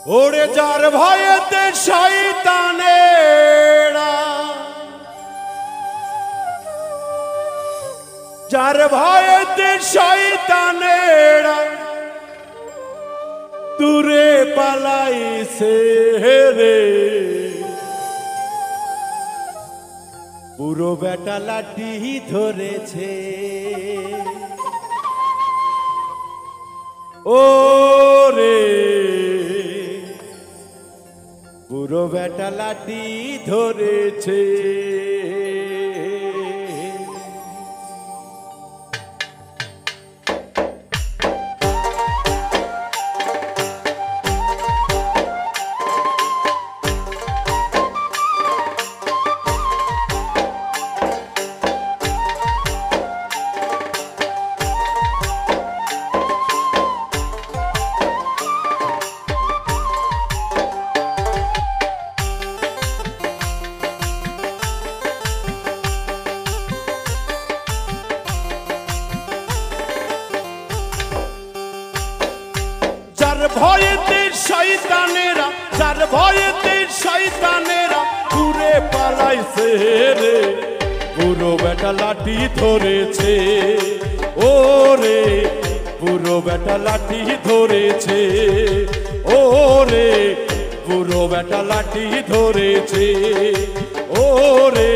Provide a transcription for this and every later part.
ওরে যার ভয়েতে শয়তানেরা, যার ভয়েতে শয়তানেরা দূরে পালাইছে রে, পুরো বেটা লাঠি ধরেছে। ও রে পুরো বেটা লাঠি ধরেছে। যার ভয়েতে শয়তানেরা, যার ভয়েতে শয়তানেরা দূরে পালাইছে রে, পুরো বেটা লাঠি ধরেছে। ও রে পুরো বেটা লাঠি ধরেছে। ও রে পুরো বেটা লাঠি ধরেছে। ও রে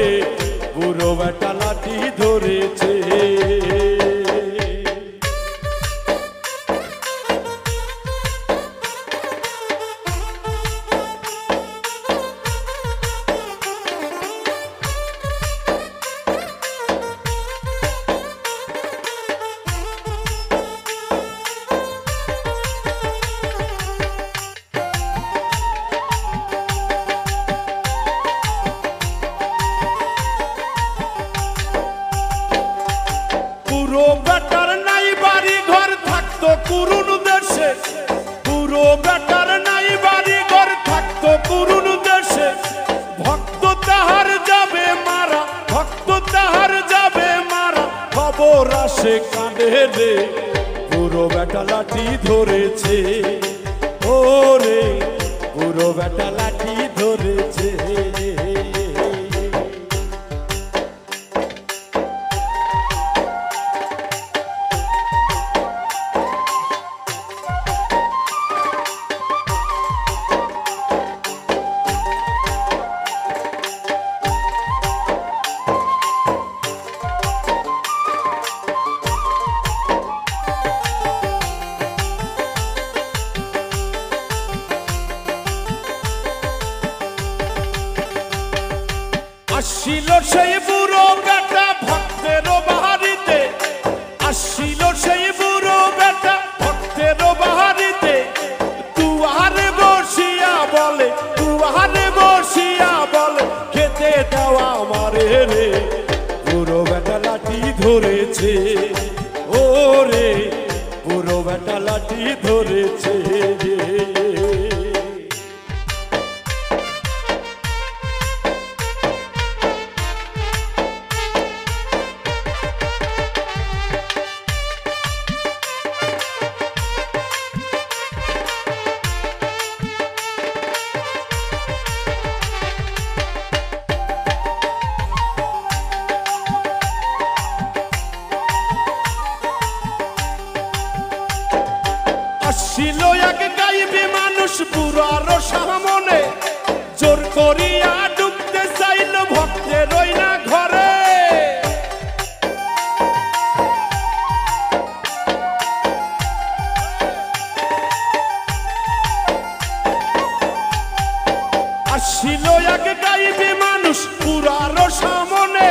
পুরো বেটা লাঠি ধরেছে। পুরো বেটার নাই বাড়ি ঘর থাকতো কুরুন দেশে, পুরো বেটার নাই বাড়ি ঘর থাকতো কুরুন দেশে। ভক্ত তাহার যাবে মারা, ভক্ত তাহার যাবে মারা, খবর আসে কাঁদে রে, পুরো বেটা লাঠি ধরেছে। ও রে পুরো বেটা লাঠি ধরেছে। আসিল সেই বুড়ো বেটা ভক্তের বাহারিতে, আসিল সেই বুড়ো বেটা ভক্তের বাহারিতে। দুয়ারে বসিয়া বলে, দুয়ারে বসিয়া বলে, খেতে দেওয়া আমারে রে, বুড়ো বেটা লাঠি ধরেছে। ও রে বুড়ো বেটা লাঠি ধরেছে। আসিল এক গাইবে মানুষ পুরার সামনে, জোর করিয়া ঢুকতে চাইল ভক্তের ওই না ঘরে। আসিল এক গাইবে মানুষ পুরার সামনে,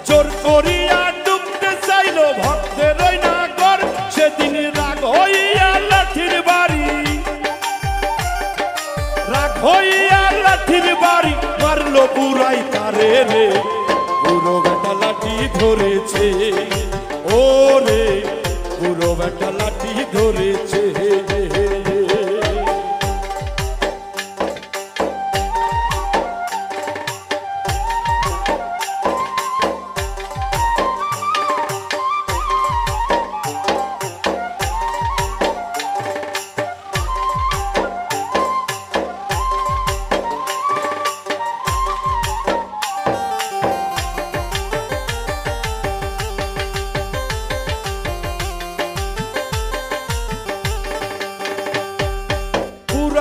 জোর করিয়া ঢুকতে চাইল ভক্তের ওই না ঘর। সেদিন রাগ হইয়া লাঠির বাড়ি, রাগ হইয়া লাঠির বাড়ি মারলো বুড়াই তারে রে, বুড়ো বেটা লাঠি ধরেছে। ও রে বুড়ো বেটা লাঠি ধরেছে।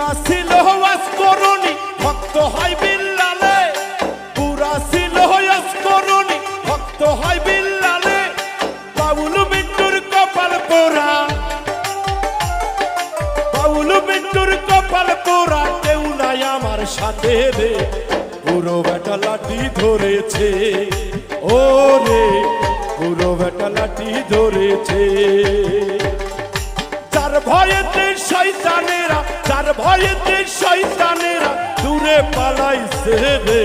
বুড়া ছিল আসকরণী ভক্ত হয় বিল্লালে, বুড়া ছিল আসকরণী ভক্ত হয় বিল্লালে। বাউল মিন্টুর কপাল পোড়া, বাউল মিন্টুর কপাল পোড়া, কেউ নাই আমার সাথে রে। বুড়ো বেটা লাঠি ধরেছে, ও রে বুড়ো বেটা লাঠি ধরেছে। যার ভয়েতে শয়তানেরা, যার ভয়েতে শয়তানেরা দূরে পালাইছে রে।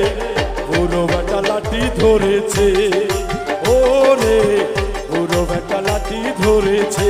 বুড়ো বেটা লাঠি ধরেছে, ও রে বুড়ো বেটা লাঠি ধরেছে।